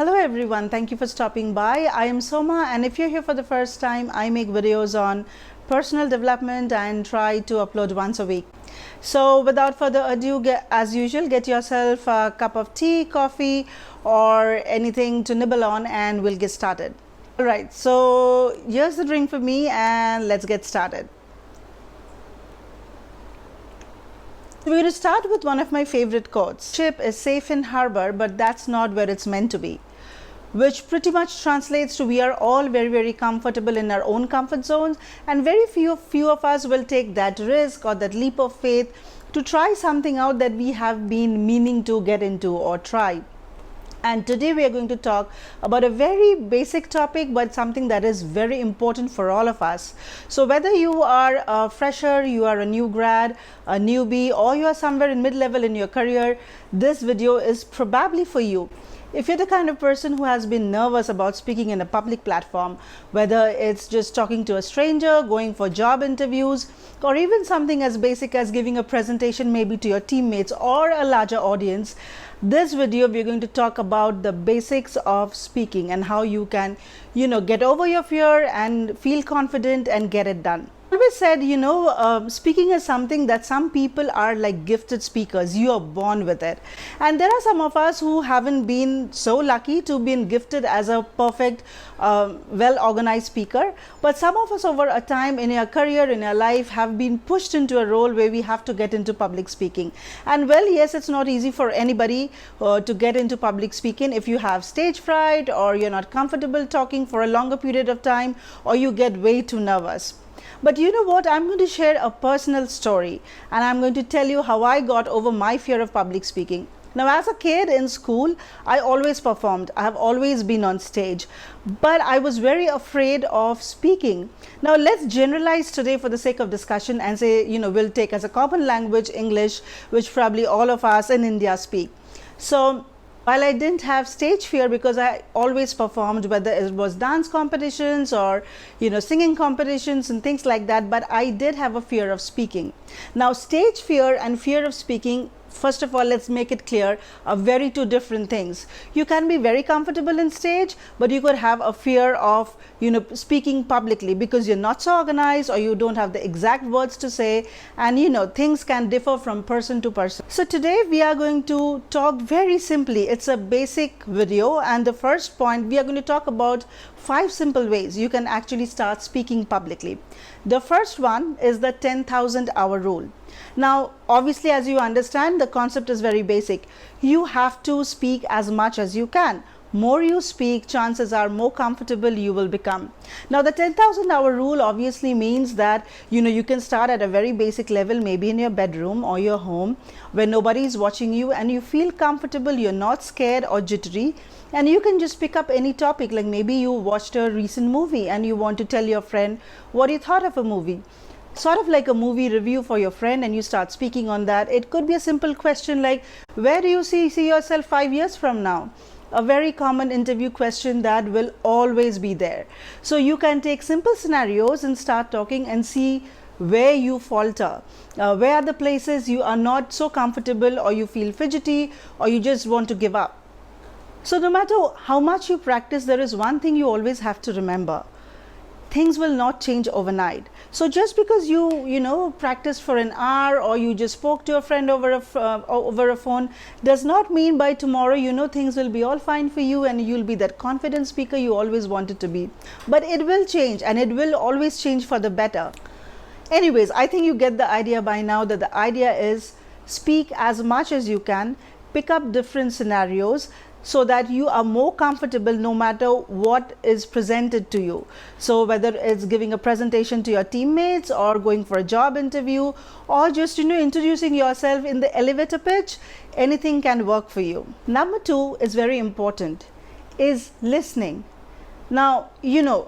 Hello everyone, thank you for stopping by. I am Soma, and if you're here for the first time, I make videos on personal development and try to upload once a week. So without further ado, as usual, get yourself a cup of tea, coffee or anything to nibble on and we'll get started. Alright, so here's the drink for me and let's get started. We're going to start with one of my favorite quotes. Ship is safe in harbor, but that's not where it's meant to be. Which pretty much translates to we are all very comfortable in our own comfort zones, and very few of us will take that risk or that leap of faith to try something out that we have been meaning to get into or try. And today we are going to talk about a very basic topic, but something that is very important for all of us. So whether you are a fresher, you are a new grad, a newbie, or you are somewhere in mid-level in your career, this video is probably for you. If you're the kind of person who has been nervous about speaking in a public platform, whether it's just talking to a stranger, going for job interviews, or even something as basic as giving a presentation maybe to your teammates or a larger audience, this video we're going to talk about the basics of speaking and how you can, get over your fear and feel confident and get it done. I always said, speaking is something that some people are like gifted speakers. You are born with it. And there are some of us who haven't been so lucky to be gifted as a perfect, well-organized speaker. But some of us over a time in your career, in your life, have been pushed into a role where we have to get into public speaking. And well, yes, it's not easy for anybody to get into public speaking if you have stage fright or you're not comfortable talking for a longer period of time or you get way too nervous. But you know what, I'm going to share a personal story and I'm going to tell you how I got over my fear of public speaking. Now, as a kid in school, I always performed. I have always been on stage, but I was very afraid of speaking. Now, let's generalize today for the sake of discussion and say, we'll take as a common language English, which probably all of us in India speak. So while I didn't have stage fear because I always performed, whether it was dance competitions or, singing competitions and things like that, but I did have a fear of speaking. Now, stage fear and fear of speaking, first of all, let's make it clear, are very two different things. You can be very comfortable in stage, but you could have a fear of, speaking publicly because you're not so organized or you don't have the exact words to say, and things can differ from person to person. So today we are going to talk very simply. It's a basic video, and the first point we are going to talk about 5 simple ways you can actually start speaking publicly. The first one is the 10,000 hour rule. Now, obviously, as you understand, the concept is very basic. You have to speak as much as you can. More you speak, chances are more comfortable you will become. Now, the 10,000 hour rule obviously means that, you can start at a very basic level, maybe in your bedroom or your home where nobody is watching you and you feel comfortable, you're not scared or jittery. And you can just pick up any topic, like maybe you watched a recent movie and you want to tell your friend what you thought of a movie. Sort of like a movie review for your friend, and you start speaking on that. It could be a simple question like, where do you see yourself 5 years from now? A very common interview question that will always be there. So you can take simple scenarios and start talking and see where you falter. Where are the places you are not so comfortable or you feel fidgety or you just want to give up. So no matter how much you practice, there is one thing you always have to remember. Things will not change overnight. So just because you practice for an hour or you just spoke to a friend over a phone does not mean by tomorrow things will be all fine for you and you'll be that confident speaker you always wanted to be. But it will change, and it will always change for the better. Anyways, I think you get the idea by now that the idea is speak as much as you can, pick up different scenarios so that you are more comfortable no matter what is presented to you. So whether it's giving a presentation to your teammates or going for a job interview or just introducing yourself in the elevator pitch, anything can work for you. Number 2 is very important, is listening. Now,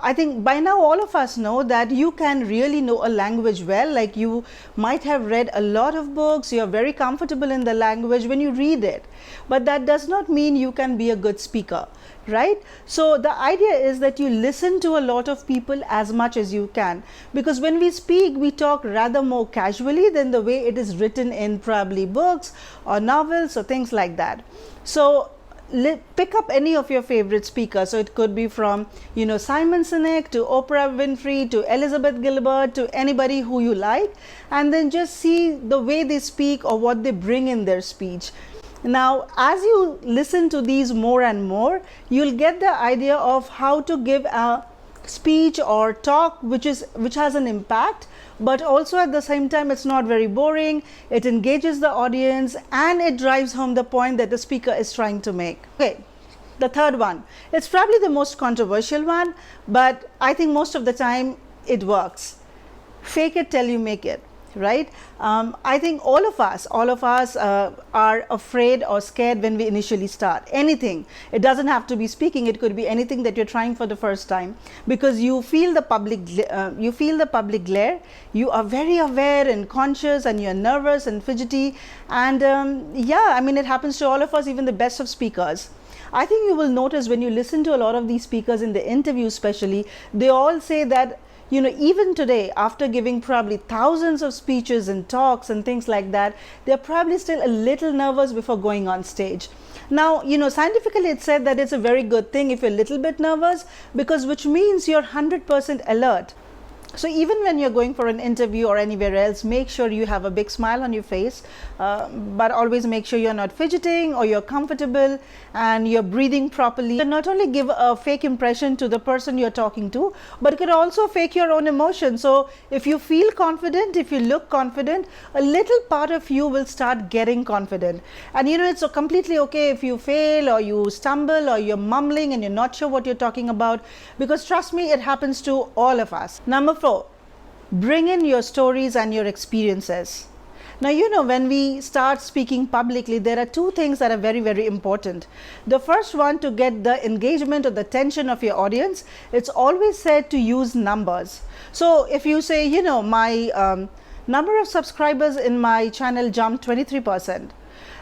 I think by now all of us know that you can really know a language well. Like you might have read a lot of books, you're very comfortable in the language when you read it. But that does not mean you can be a good speaker, right? So the idea is that you listen to a lot of people as much as you can. Because when we speak, we talk rather more casually than the way it is written in probably books or novels or things like that. So pick up any of your favorite speakers. So it could be from, Simon Sinek to Oprah Winfrey to Elizabeth Gilbert to anybody who you like, and then just see the way they speak or what they bring in their speech. Now, as you listen to these more and more, you'll get the idea of how to give a speech or talk which has an impact, but also at the same time it's not very boring, it engages the audience, and it drives home the point that the speaker is trying to make. Okay, the third one, it's probably the most controversial one, but I think most of the time it works. Fake it till you make it. Right? I think all of us are afraid or scared when we initially start anything. It doesn't have to be speaking, it could be anything that you're trying for the first time, because you feel the public glare, you are very aware and conscious, and you're nervous and fidgety, and it happens to all of us, even the best of speakers. I think you will notice when you listen to a lot of these speakers in the interview especially, they all say that even today, after giving probably thousands of speeches and talks and things like that, they're probably still a little nervous before going on stage. Now, scientifically it's said that it's a very good thing if you're a little bit nervous, because which means you're 100% alert. So even when you're going for an interview or anywhere else, make sure you have a big smile on your face, but always make sure you're not fidgeting or you're comfortable and you're breathing properly. And not only give a fake impression to the person you're talking to, but it could also fake your own emotion. So if you feel confident, if you look confident, a little part of you will start getting confident. And it's completely okay if you fail or you stumble or you're mumbling and you're not sure what you're talking about, because trust me, it happens to all of us. Number 4, bring in your stories and your experiences. Now, when we start speaking publicly, there are two things that are very, very important. The first one, to get the engagement or the attention of your audience, it's always said to use numbers. So if you say, my number of subscribers in my channel jumped 23%,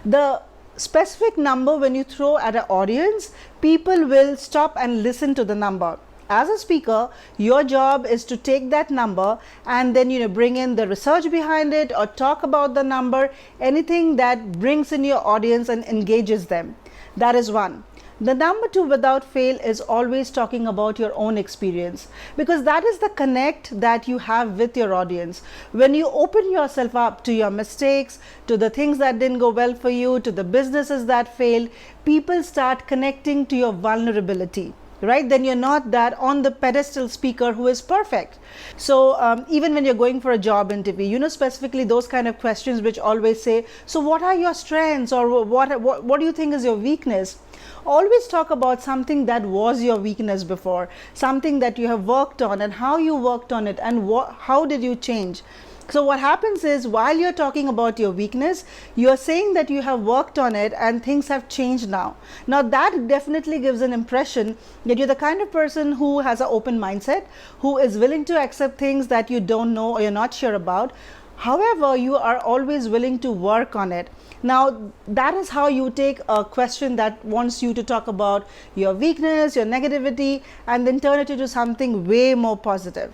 the specific number when you throw at an audience, people will stop and listen to the number. As a speaker, your job is to take that number and then bring in the research behind it or talk about the number, anything that brings in your audience and engages them. That is one. The number 2, without fail, is always talking about your own experience, because that is the connect that you have with your audience. When you open yourself up to your mistakes, to the things that didn't go well for you, to the businesses that failed, people start connecting to your vulnerability. Right? Then you're not that on the pedestal speaker who is perfect. So even when you're going for a job interview, specifically those kind of questions which always say, so what are your strengths, or what do you think is your weakness? Always talk about something that was your weakness before, something that you have worked on and how you worked on it and how did you change. So what happens is, while you're talking about your weakness, you're saying that you have worked on it and things have changed now. Now that definitely gives an impression that you're the kind of person who has an open mindset, who is willing to accept things that you don't know or you're not sure about. However, you are always willing to work on it. Now that is how you take a question that wants you to talk about your weakness, your negativity, and then turn it into something way more positive.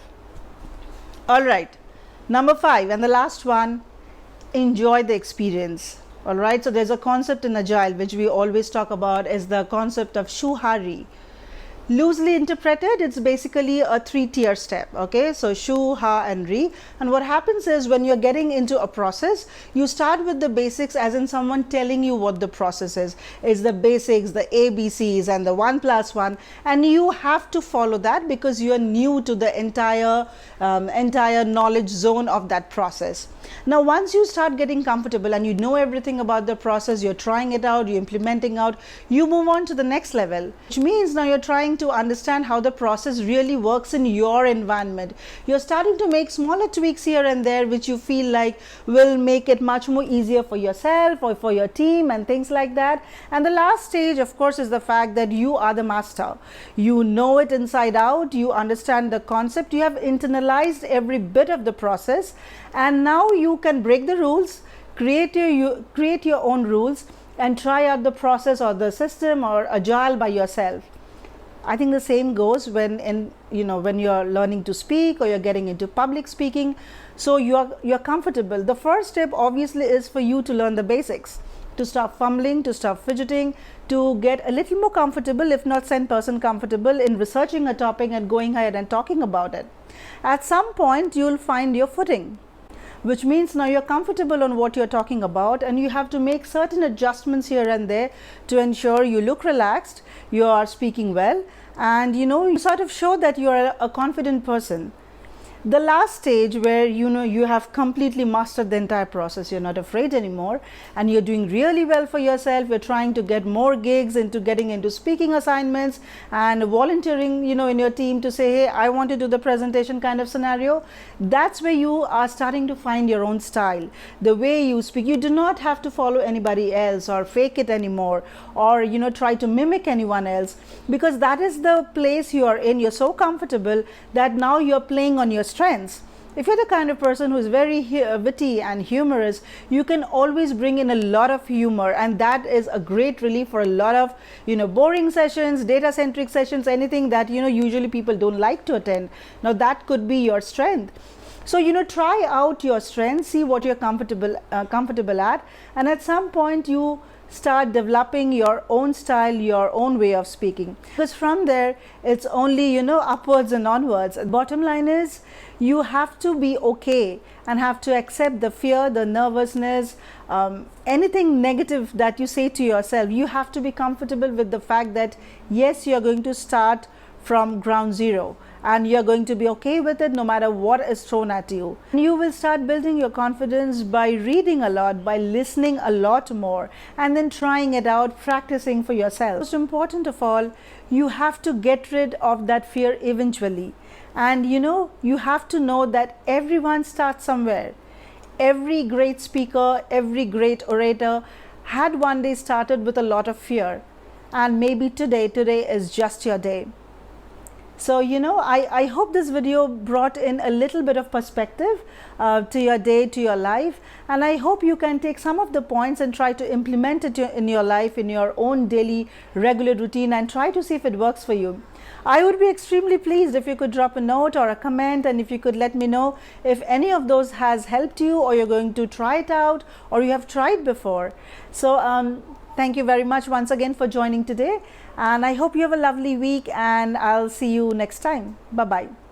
All right. Number 5, and the last one, enjoy the experience. All right. So there's a concept in Agile which we always talk about, is the concept of Shu-Ha-Ri. Loosely interpreted, it's basically a 3-tier step. Okay, so Shu, Ha, and Ri. And what happens is, when you're getting into a process, you start with the basics, as in someone telling you what the process is. It's the basics, the ABCs, and the 1 + 1, and you have to follow that because you are new to the entire knowledge zone of that process. Now, once you start getting comfortable and you know everything about the process, you're trying it out, you're implementing out, you move on to the next level, which means now you're trying to understand how the process really works in your environment. You're starting to make smaller tweaks here and there, which you feel like will make it much more easier for yourself or for your team and things like that. And the last stage, of course, is the fact that you are the master. You know it inside out, you understand the concept, you have internalized every bit of the process, and now you can break the rules, create your own rules, and try out the process or the system or Agile by yourself. I think the same goes when you're learning to speak or you're getting into public speaking. So you're comfortable. The first step obviously is for you to learn the basics. to stop fumbling, to stop fidgeting, to get a little more comfortable, if not 10% comfortable, in researching a topic and going ahead and talking about it. At some point, you'll find your footing, which means now you're comfortable on what you're talking about, and you have to make certain adjustments here and there to ensure you look relaxed, you are speaking well, and you sort of show that you're a confident person. The last stage where you have completely mastered the entire process, you're not afraid anymore, and you're doing really well for yourself, you're trying to get more gigs, into getting into speaking assignments and volunteering in your team to say, hey, I want to do the presentation kind of scenario. That's where you are starting to find your own style, the way you speak. You do not have to follow anybody else or fake it anymore, or try to mimic anyone else, because that is the place you are in. You're so comfortable that now you're playing on your strengths. If you're the kind of person who is very witty and humorous, you can always bring in a lot of humor, and that is a great relief for a lot of boring sessions, data centric sessions, anything that usually people don't like to attend. Now that could be your strength. So try out your strengths, see what you're comfortable at, and at some point you start developing your own style, your own way of speaking, because from there it's only upwards and onwards. Bottom line is, you have to be okay and have to accept the fear, the nervousness, anything negative that you say to yourself. You have to be comfortable with the fact that yes, you are going to start from ground zero, and you're going to be okay with it no matter what is thrown at you. And you will start building your confidence by reading a lot, by listening a lot more, and then trying it out, practicing for yourself. Most important of all, you have to get rid of that fear eventually. And you have to know that everyone starts somewhere. Every great speaker, every great orator had one day started with a lot of fear, and maybe today is just your day. So I hope this video brought in a little bit of perspective to your day, to your life, and I hope you can take some of the points and try to implement it in your life, in your own daily regular routine, and try to see if it works for you. I would be extremely pleased if you could drop a note or a comment, and if you could let me know if any of those has helped you, or you're going to try it out, or you have tried before. So thank you very much once again for joining today, and I hope you have a lovely week, and I'll see you next time. Bye-bye.